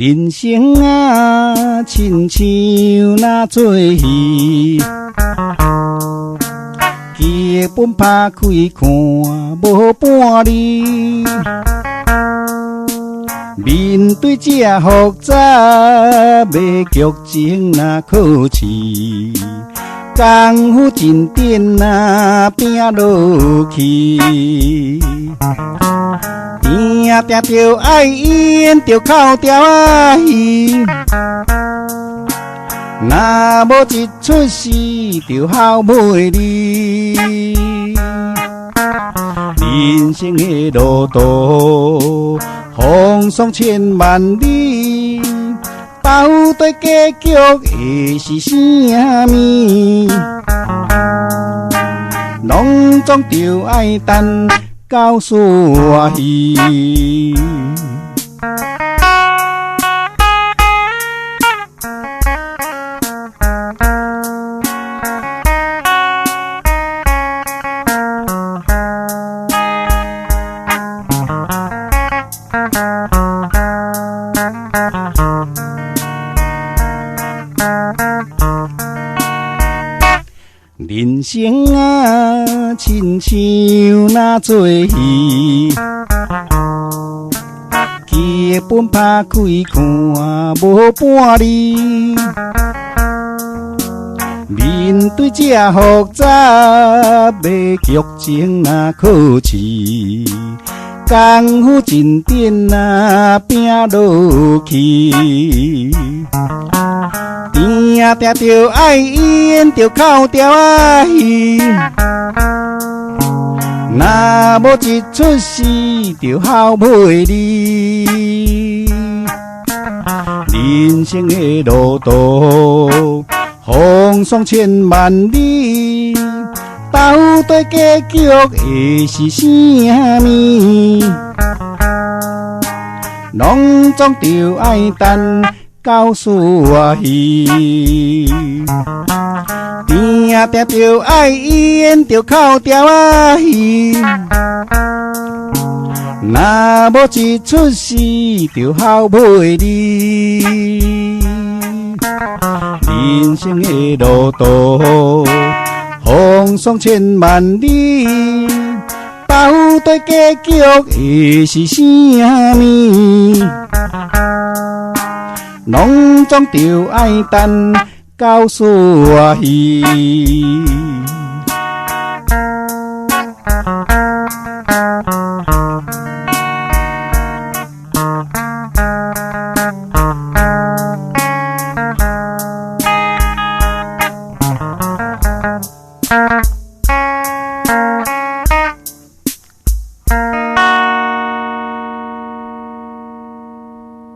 人生啊，亲像那做戏，剧本拍开看无半厘。面对这复杂的剧情那考试，功夫真点那拼落去。定定着爱演着哭调啊戏，若无一出戏着好袂离。人生的路途风霜千万里，到底结局会是啥物？拢总着爱等到煞戏。人生啊，亲像那做戏，剧本拍开看无半厘。面对这复杂的剧情那考试，功夫真点那拼落去。定定着爱演着哭调啊戏，若无一出戏着好袂离。人生的路途风霜千万里，到底结局会是啥物？拢总着爱等到煞戏。定定着爱演着哭调啊戏，若无一出戏着好袂离。人生的路途风霜千万里，到底结局会是啥物？拢总着爱等到煞戏。